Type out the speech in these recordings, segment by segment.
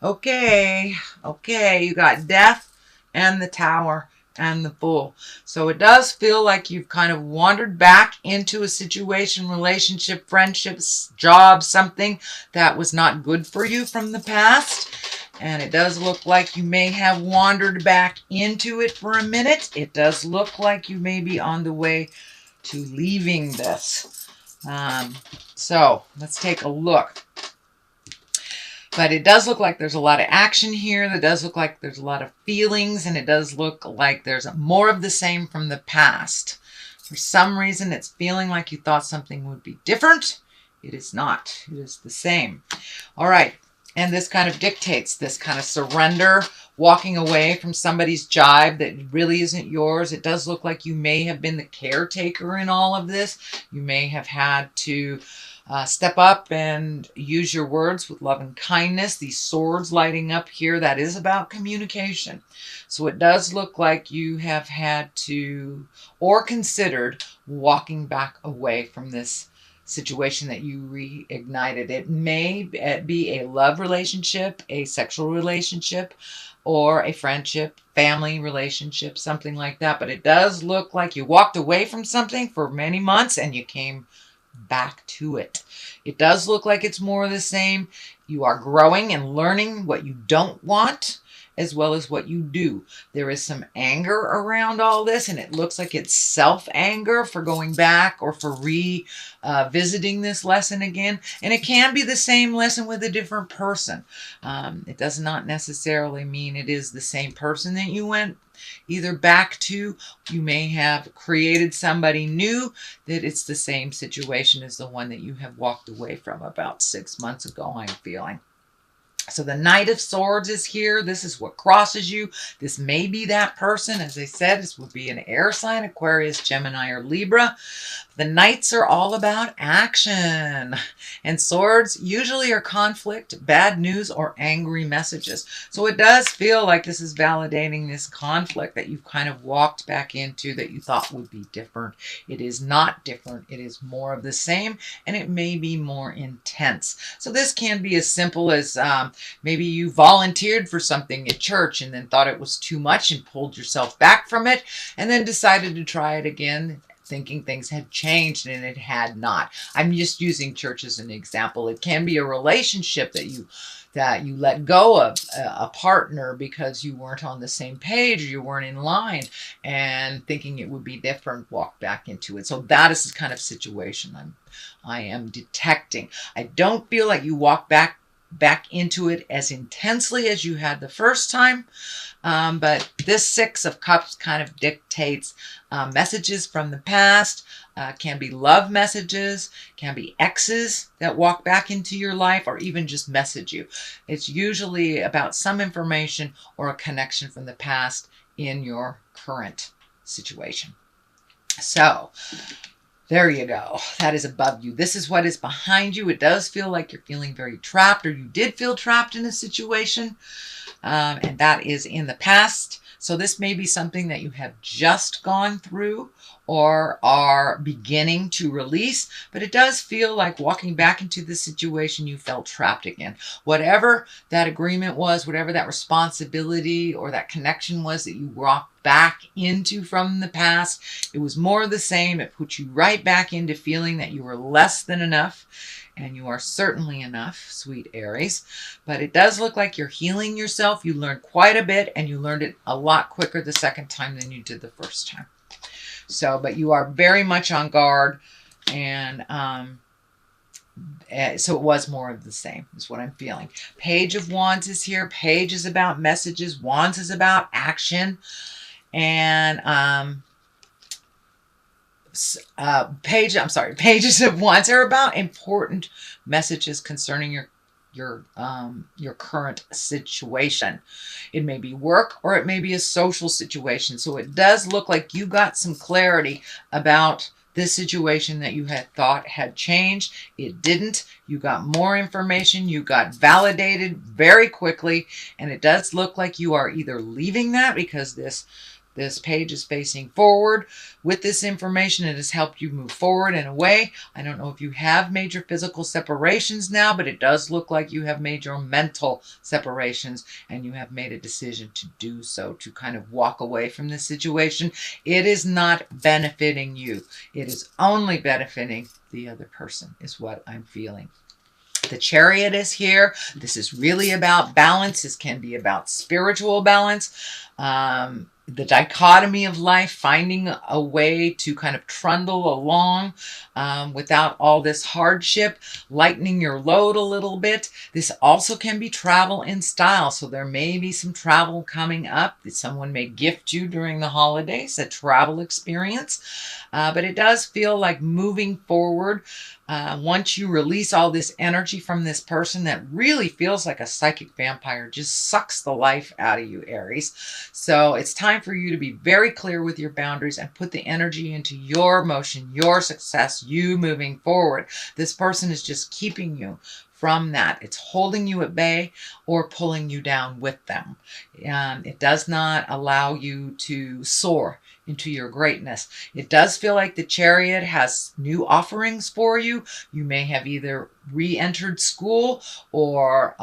Okay, you got death and the tower and the fool. So it does feel like you've kind of wandered back into a situation, relationship, friendships, job, something that was not good for you from the past. And it does look like you may have wandered back into it for a minute. It does look like you may be on the way to leaving this. So let's take a look. But it does look like there's a lot of action here. It does look like there's a lot of feelings, and it does look like there's more of the same from the past. For some reason, it's feeling like you thought something would be different. It is not. It is the same. All right. And this kind of dictates this kind of surrender, walking away from somebody's jibe that really isn't yours. It does look like you may have been the caretaker in all of this. You may have had to step up and use your words with love and kindness. These swords lighting up here, that is about communication. So it does look like you have had to, or considered, walking back away from this situation that you reignited. It may be a love relationship, a sexual relationship, or a friendship, family relationship, something like that. But it does look like you walked away from something for many months and you came back to it. It does look like it's more of the same. You are growing and learning what you don't want as well as what you do. There is some anger around all this, and it looks like it's self-anger for going back or for revisiting this lesson again. And it can be the same lesson with a different person. It does not necessarily mean it is the same person that you went either back to. You may have created somebody new that it's the same situation as the one that you have walked away from about 6 months ago, I'm feeling. So the Knight of Swords is here. This is what crosses you. This may be that person. As I said, this would be an air sign, Aquarius, Gemini, or Libra. The Knights are all about action. And swords usually are conflict, bad news, or angry messages. So it does feel like this is validating this conflict that you've kind of walked back into that you thought would be different. It is not different. It is more of the same, and it may be more intense. So this can be as simple as maybe you volunteered for something at church and then thought it was too much and pulled yourself back from it and then decided to try it again, thinking things had changed, and it had not. I'm just using church as an example. It can be a relationship that you let go of, a partner, because you weren't on the same page or you weren't in line, and thinking it would be different, walk back into it. So that is the kind of situation I am detecting. I don't feel like you walk back into it as intensely as you had the first time. But this Six of Cups kind of dictates messages from the past. Can be love messages, can be exes that walk back into your life, or even just message you. It's usually about some information or a connection from the past in your current situation. So there you go. That is above you. This is what is behind you. It does feel like you're feeling very trapped, or you did feel trapped in a situation, and that is in the past. So this may be something that you have just gone through or are beginning to release, but it does feel like walking back into the situation you felt trapped again. Whatever that agreement was, whatever that responsibility or that connection was that you walked back into from the past, it was more of the same. It put you right back into feeling that you were less than enough. And you are certainly enough, sweet Aries. But it does look like you're healing yourself. You learned quite a bit, and you learned it a lot quicker the second time than you did the first time. So, but you are very much on guard, and so it was more of the same, is what I'm feeling. Page of Wands is here. Page is about messages. Wands is about action. And pages of Wands are about important messages concerning your current situation. It may be work, or it may be a social situation. So it does look like you got some clarity about this situation that you had thought had changed. It didn't. You got more information. You got validated very quickly. And it does look like you are either leaving that because this This page is facing forward. With this information, it has helped you move forward in a way. I don't know if you have major physical separations now, but it does look like you have major mental separations, and you have made a decision to do so, to kind of walk away from this situation. It is not benefiting you. It is only benefiting the other person, is what I'm feeling. The Chariot is here. This is really about balance. This can be about spiritual balance. The dichotomy of life, finding a way to kind of trundle along without all this hardship, lightening your load a little bit. This also can be travel in style. So there may be some travel coming up that someone may gift you during the holidays, a travel experience. But it does feel like moving forward. Once you release all this energy from this person that really feels like a psychic vampire, just sucks the life out of you, Aries. So it's time for you to be very clear with your boundaries and put the energy into your motion, your success, you moving forward. This person is just keeping you from that. It's holding you at bay or pulling you down with them. It does not allow you to soar into your greatness. It does feel like the Chariot has new offerings for you. You may have either re-entered school or,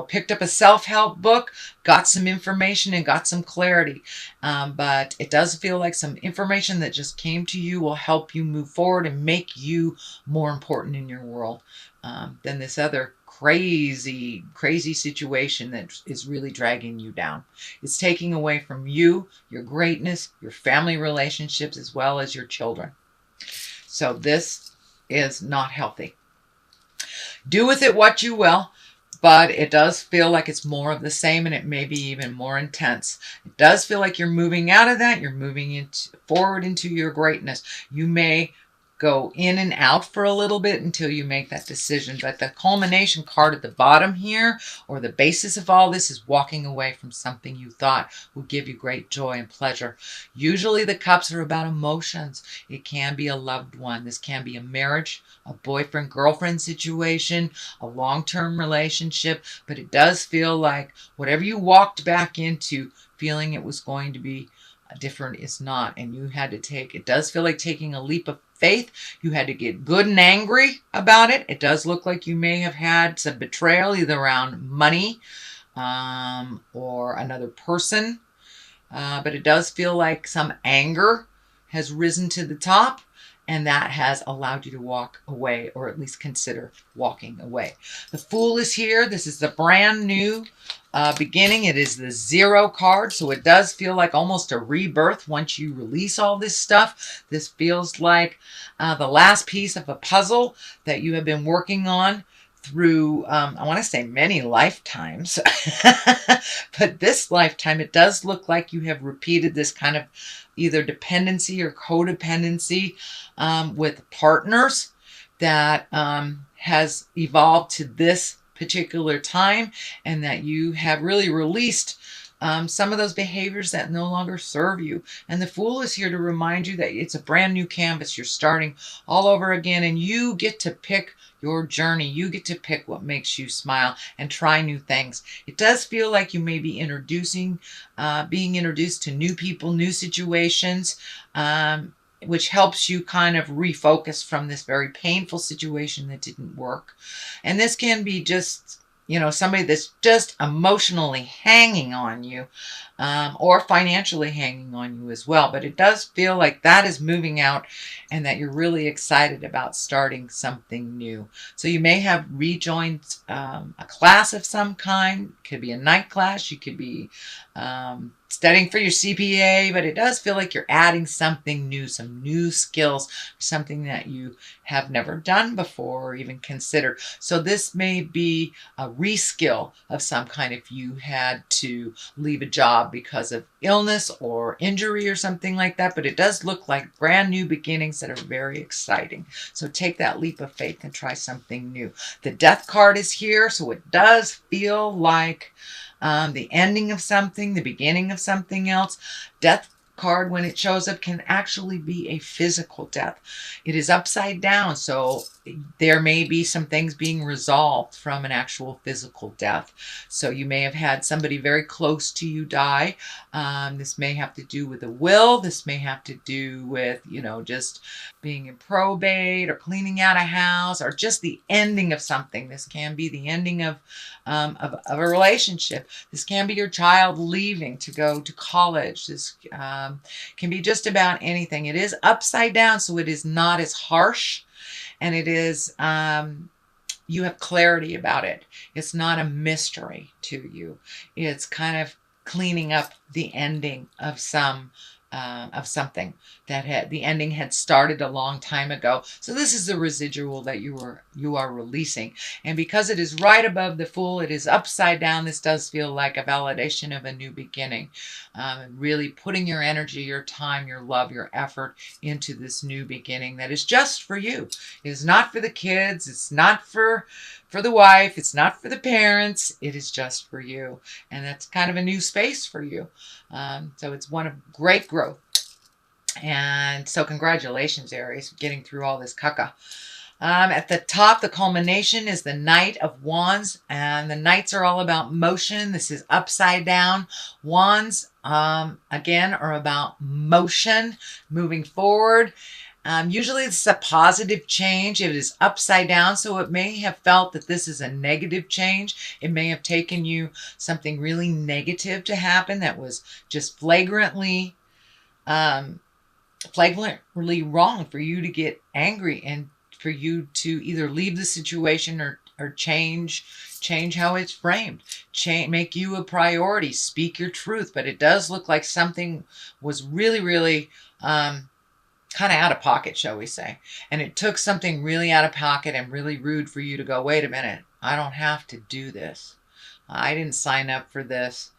picked up a self-help book, got some information and got some clarity. But it does feel like some information that just came to you will help you move forward and make you more important in your world than this other crazy situation that is really dragging you down. It's taking away from you, your greatness, your family relationships, as well as your children. So this is not healthy. Do with it what you will, but it does feel like it's more of the same, and it may be even more intense. It does feel like you're moving out of that. You're moving forward into your greatness. You may go in and out for a little bit until you make that decision. But the culmination card at the bottom here, or the basis of all this, is walking away from something you thought would give you great joy and pleasure. Usually the cups are about emotions. It can be a loved one. This can be a marriage, a boyfriend-girlfriend situation, a long-term relationship. But it does feel like whatever you walked back into feeling it was going to be different is not. And you had to take, it does feel like taking a leap of faith. You had to get good and angry about it. It does look like you may have had some betrayal, either around money or another person. But it does feel like some anger has risen to the top, and that has allowed you to walk away, or at least consider walking away. The Fool is here. This is the brand new beginning. It is the 0 card, so it does feel like almost a rebirth once you release all this stuff. This feels like the last piece of a puzzle that you have been working on through, I want to say many lifetimes, but this lifetime, it does look like you have repeated this kind of either dependency or codependency with partners that has evolved to this particular time, and that you have really released some of those behaviors that no longer serve you. And the Fool is here to remind you that it's a brand new canvas. You're starting all over again, and you get to pick your journey. You get to pick what makes you smile and try new things. It does feel like you may be being introduced to new people, new situations, which helps you kind of refocus from this very painful situation that didn't work. And this can be just, somebody that's just emotionally hanging on you, or financially hanging on you as well. But it does feel like that is moving out, and that you're really excited about starting something new. So you may have rejoined a class of some kind. It could be a night class. You could be studying for your CPA, but it does feel like you're adding something new, some new skills, something that you have never done before or even considered. So this may be a reskill of some kind if you had to leave a job because of illness or injury or something like that. But it does look like brand new beginnings that are very exciting. So take that leap of faith and try something new. The Death card is here, so it does feel like the ending of something, the beginning of something else. Death card, when it shows up, can actually be a physical death. It is upside down, so there may be some things being resolved from an actual physical death. So you may have had somebody very close to you die. This may have to do with a will. This may have to do with, just being in probate or cleaning out a house or just the ending of something. This can be the ending of a relationship. This can be your child leaving to go to college. This can be just about anything. It is upside down, so it is not as harsh. And it is, you have clarity about it. It's not a mystery to you. It's kind of cleaning up the ending of something that the ending had started a long time ago. So this is the residual that you are releasing. And because it is right above the Fool, it is upside down. This does feel like a validation of a new beginning. Really putting your energy, your time, your love, your effort into this new beginning that is just for you. It is not for the kids. It's not for the wife. It's not for the parents. It is just for you. And that's kind of a new space for you. So it's one of great growth. And so congratulations, Aries, for getting through all this caca. At the top, the culmination is the Knight of Wands, and the Knights are all about motion. This is upside down. Wands, again, are about motion, moving forward. Usually it's a positive change. It is upside down, so it may have felt that this is a negative change. It may have taken you something really negative to happen that was just flagrantly wrong for you to get angry and for you to either leave the situation or change how it's framed, make you a priority, speak your truth. But it does look like something was really, really kind of out of pocket, shall we say. And it took something really out of pocket and really rude for you to go, wait a minute, I don't have to do this. I didn't sign up for this.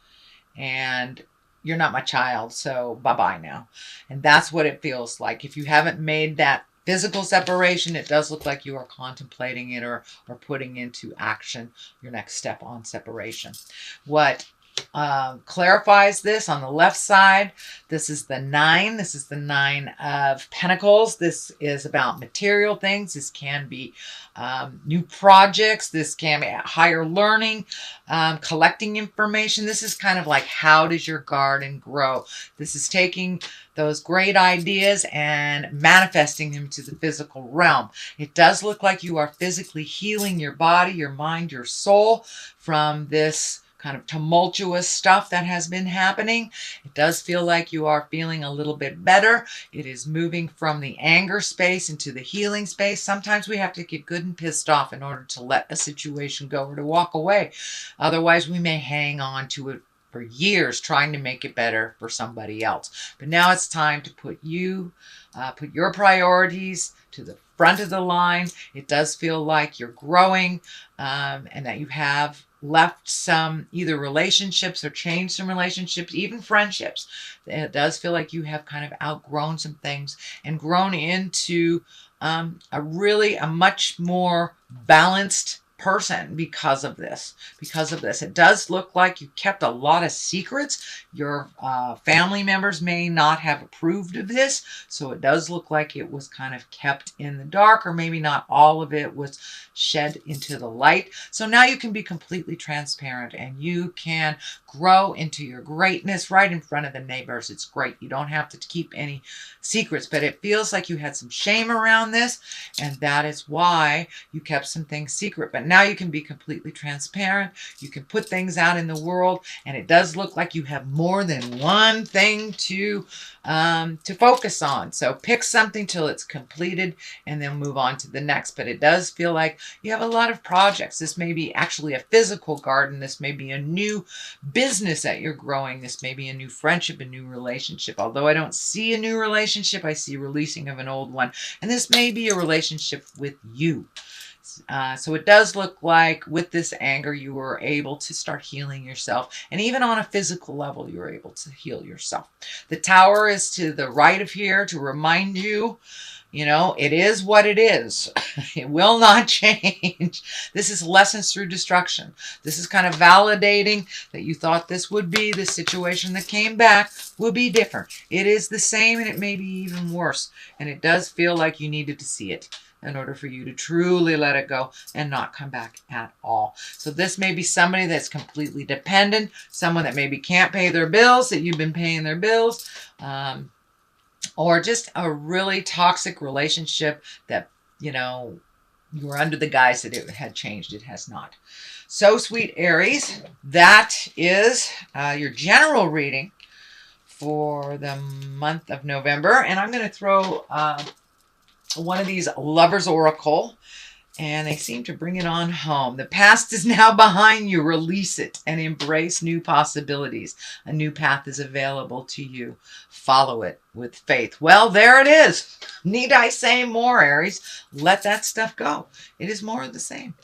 And you're not my child, so bye-bye now. And that's what it feels like. If you haven't made that physical separation, it does look like you are contemplating it or putting into action your next step on separation. What clarifies this on the left side, this is the 9. This is the 9 of Pentacles. This is about material things. This can be new projects. This can be higher learning, collecting information. This is kind of like, how does your garden grow? This is taking those great ideas and manifesting them to the physical realm. It does look like you are physically healing your body, your mind, your soul from this kind of tumultuous stuff that has been happening. It does feel like you are feeling a little bit better. It is moving from the anger space into the healing space. Sometimes we have to get good and pissed off in order to let a situation go or to walk away. Otherwise, we may hang on to it for years trying to make it better for somebody else. But now it's time to put your priorities to the front of the line. It does feel like you're growing and that you have left some either relationships or changed some relationships, even friendships. It does feel like you have kind of outgrown some things and grown into a much more balanced person because of this. It does look like you kept a lot of secrets. Your family members may not have approved of this, so it does look like it was kind of kept in the dark, or maybe not all of it was shed into the light. So now you can be completely transparent and you can grow into your greatness right in front of the neighbors. It's great. You don't have to keep any secrets, but it feels like you had some shame around this, and that is why you kept some things secret. But now you can be completely transparent. You can put things out in the world, and it does look like you have more than one thing to focus on. So pick something till it's completed and then move on to the next. But it does feel like you have a lot of projects. This may be actually a physical garden. This may be a new business that you're growing. This may be a new friendship, a new relationship. Although I don't see a new relationship, I see releasing of an old one. And this may be a relationship with you. So it does look like with this anger, you were able to start healing yourself. And even on a physical level, you were able to heal yourself. The Tower is to the right of here to remind you, it is what it is. It will not change. This is lessons through destruction. This is kind of validating that you thought this would be the situation that came back will be different. It is the same, and it may be even worse. And it does feel like you needed to see it. in order for you to truly let it go and not come back at all. So this may be somebody that's completely dependent, someone that maybe can't pay their bills, that you've been paying their bills, or just a really toxic relationship that, you know, you were under the guise that it had changed. It has not. So, sweet Aries, that is your general reading for the month of November. And I'm going to throw one of these Lovers Oracle, and they seem to bring it on home. The past is now behind you. Release it and embrace new possibilities. A new path is available to you. Follow it with faith. Well, there it is. Need I say more, Aries? Let that stuff go. It is more of the same.